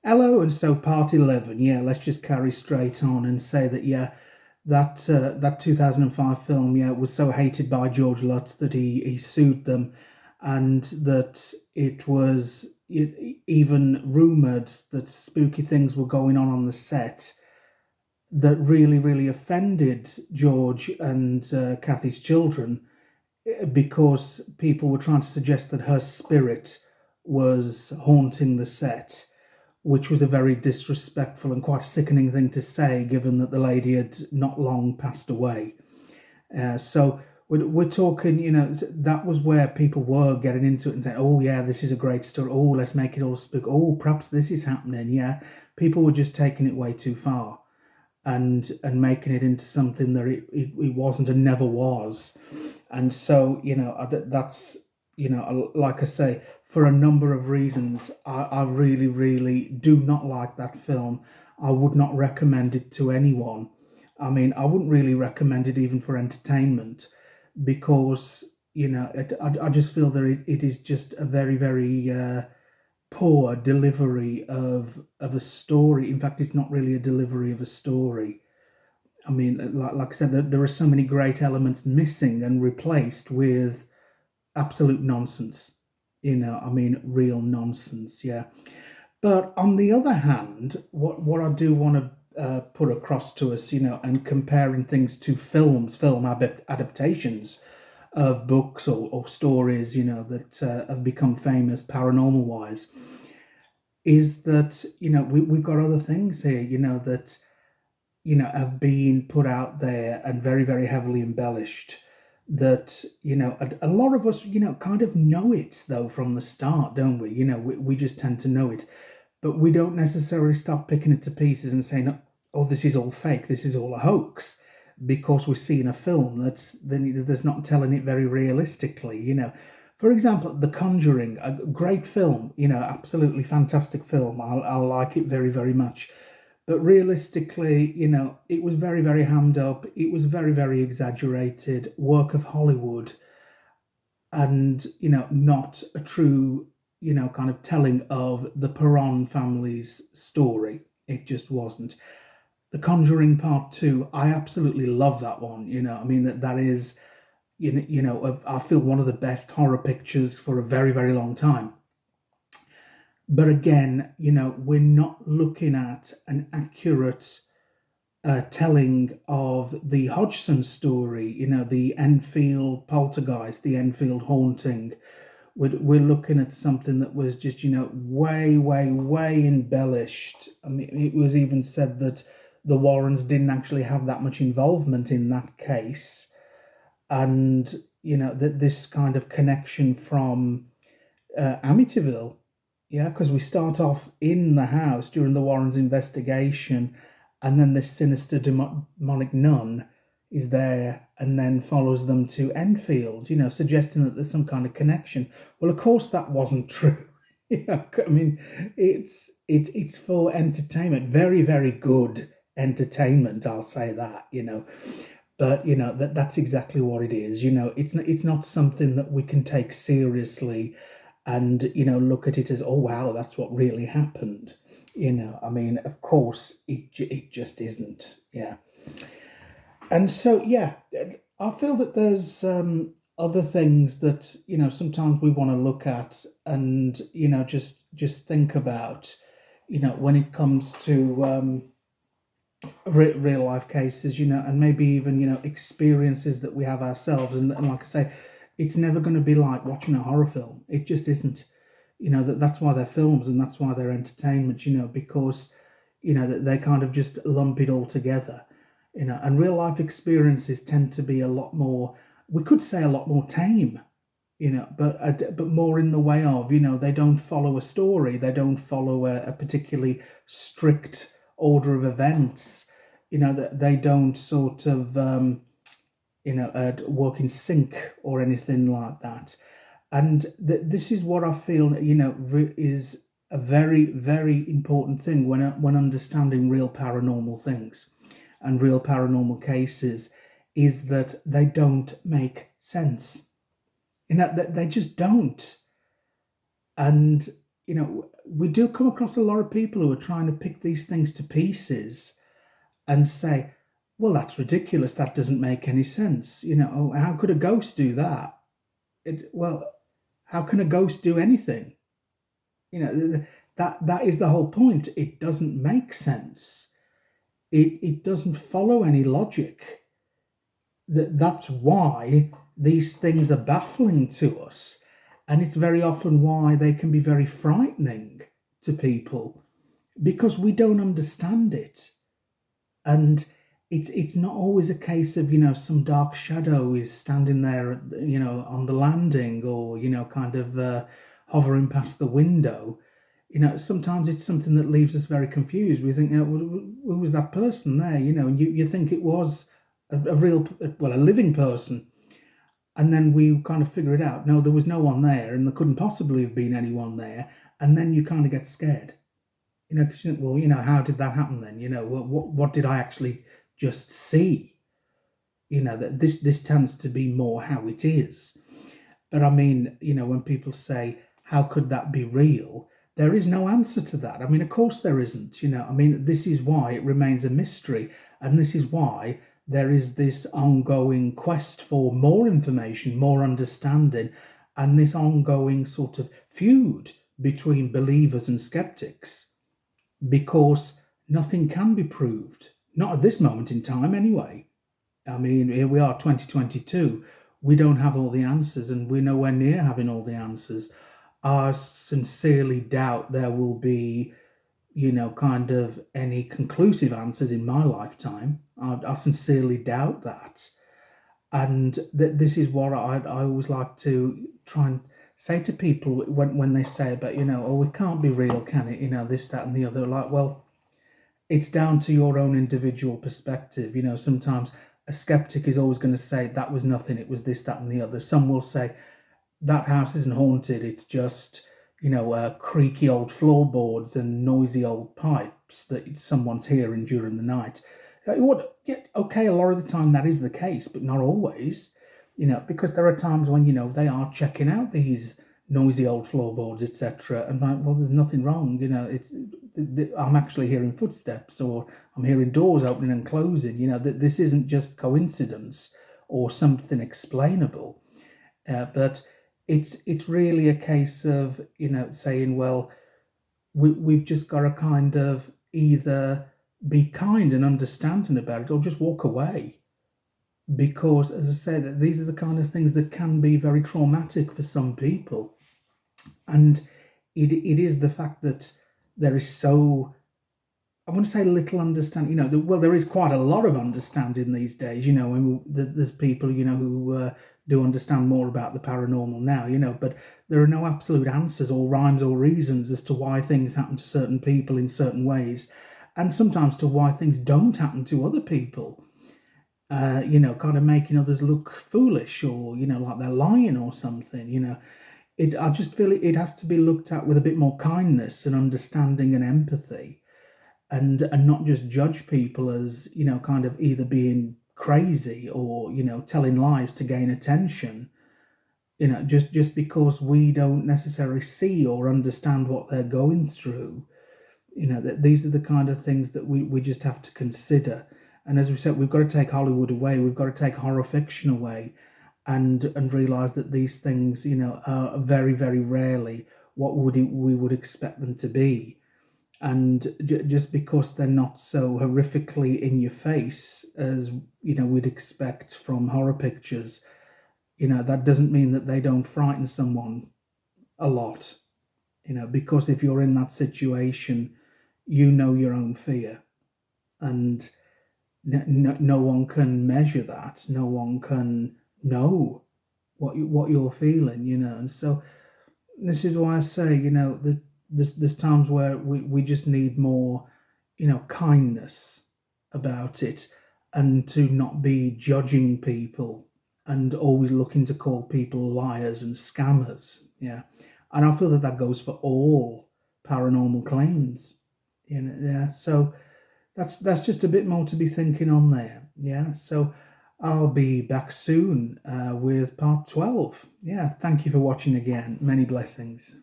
Hello, and so part 11. Yeah, let's just carry straight on and say that, yeah, that 2005 film, yeah, was so hated by George Lutz that he sued them, and that it was even rumored that spooky things were going on the set that really, really offended George and Kathy's children, because people were trying to suggest that her spirit was haunting the set, which was a very disrespectful and quite sickening thing to say, given that the lady had not long passed away. So we're talking, that was where people were getting into it and saying, oh, yeah, this is a great story. Oh, let's make it all spook. Oh, perhaps this is happening. Yeah. People were just taking it way too far and making it into something that it wasn't and never was. And so, that's, like I say, for a number of reasons, I really, really do not like that film. I would not recommend it to anyone. I mean, I wouldn't really recommend it even for entertainment, because, I just feel that it is just a very, very poor delivery of a story. In fact, it's not really a delivery of a story. I mean, like I said, there are so many great elements missing and replaced with absolute nonsense. I mean, real nonsense. Yeah. But on the other hand, what I do want to put across to us, and comparing things to film adaptations of books or stories, that have become famous paranormal wise, is that, we've got other things here, that, have been put out there and very, very heavily embellished, that, a lot of us, kind of know it though from the start, don't we? We just tend to know it, but we don't necessarily start picking it to pieces and saying, oh, this is all fake, this is all a hoax, because we're seeing a film that's not telling it very realistically. For example, The Conjuring, a great film, absolutely fantastic film. I like it very, very much. But realistically, it was very, very hammed up. It was very, very exaggerated work of Hollywood, and, not a true, kind of telling of the Perron family's story. It just wasn't. The Conjuring Part 2, I absolutely love that one. I mean, that is, I feel one of the best horror pictures for a very, very long time. But again, we're not looking at an accurate telling of the Hodgson story, the Enfield poltergeist, the Enfield haunting. We're looking at something that was just, way, way, way embellished. I mean, it was even said that the Warrens didn't actually have that much involvement in that case. And, that this kind of connection from Amityville. Yeah, because we start off in the house during the Warrens' investigation, and then this sinister demonic nun is there and then follows them to Enfield, suggesting that there's some kind of connection. Well, of course, that wasn't true. I mean, it's for entertainment, very, very good entertainment, I'll say that, but that's exactly what it is. It's not something that we can take seriously and, look at it as, oh wow, that's what really happened. I mean, of course it just isn't. Yeah. And so, yeah, I feel that there's other things that, sometimes we want to look at and, just think about, when it comes to real life cases, and maybe even, experiences that we have ourselves. And like I say, it's never going to be like watching a horror film. It just isn't. That's why they're films and that's why they're entertainment, because, that they kind of just lump it all together, and real life experiences tend to be a lot more, we could say a lot more tame, but more in the way of, they don't follow a story, they don't follow a particularly strict order of events, that they don't sort of work in sync or anything like that. And this is what I feel, is a very, very important thing when understanding real paranormal things and real paranormal cases, is that they don't make sense. They just don't. And, we do come across a lot of people who are trying to pick these things to pieces and say, well, that's ridiculous. That doesn't make any sense. Oh, how could a ghost do that? Well, how can a ghost do anything? That is the whole point. It doesn't make sense. It doesn't follow any logic. That's why these things are baffling to us. And it's very often why they can be very frightening to people, because we don't understand it. And it's not always a case of, some dark shadow is standing there, on the landing, or, kind of hovering past the window. Sometimes it's something that leaves us very confused. We think, who was that person there? You think it was a real, well, a living person. And then we kind of figure it out. No, there was no one there, and there couldn't possibly have been anyone there. And then you kind of get scared, because you think, well, how did that happen then? What did I actually just see? That this tends to be more how it is. But I mean, when people say, how could that be real? There is no answer to that. I mean, of course there isn't. This is why it remains a mystery, and this is why there is this ongoing quest for more information, more understanding, and this ongoing sort of feud between believers and skeptics, because nothing can be proved. Not at this moment in time, anyway. I mean, here we are, 2022. We don't have all the answers, and we're nowhere near having all the answers. I sincerely doubt there will be, kind of any conclusive answers in my lifetime. I sincerely doubt that. And this is what I always like to try and say to people when they say about, oh, it can't be real, can it? This, that, and the other. Like, well, it's down to your own individual perspective. Sometimes a skeptic is always going to say that was nothing, it was this, that, and the other. Some will say that house isn't haunted, it's just, creaky old floorboards and noisy old pipes that someone's hearing during the night. Okay, a lot of the time that is the case, but not always, because there are times when, they are checking out these noisy old floorboards, etc. And like, well, there's nothing wrong, I'm actually hearing footsteps, or I'm hearing doors opening and closing, that this isn't just coincidence or something explainable. But it's really a case of, saying, well, we've just got to kind of either be kind and understanding about it, or just walk away. Because, as I said, these are the kind of things that can be very traumatic for some people. And it is the fact that there is so, I want to say, little understanding. There is quite a lot of understanding these days. And there's people, who do understand more about the paranormal now. But there are no absolute answers or rhymes or reasons as to why things happen to certain people in certain ways, and sometimes to why things don't happen to other people. Kind of making others look foolish, or like they're lying or something. I just feel it has to be looked at with a bit more kindness and understanding and empathy, and not just judge people as, kind of either being crazy or, telling lies to gain attention, just because we don't necessarily see or understand what they're going through. That these are the kind of things that we just have to consider. And as we said, we've got to take Hollywood away, we've got to take horror fiction away, and realize that these things, are very, very rarely what we would expect them to be. And just because they're not so horrifically in your face as, we'd expect from horror pictures, that doesn't mean that they don't frighten someone a lot. Because if you're in that situation, you know your own fear, and no one can measure that. No one can know what you're feeling, and so this is why I say, that there's times where we just need more, kindness about it, and to not be judging people and always looking to call people liars and scammers. Yeah. And I feel that goes for all paranormal claims. Yeah. So that's just a bit more to be thinking on there. Yeah. So I'll be back soon with part 12. Yeah. Thank you for watching again. Many blessings.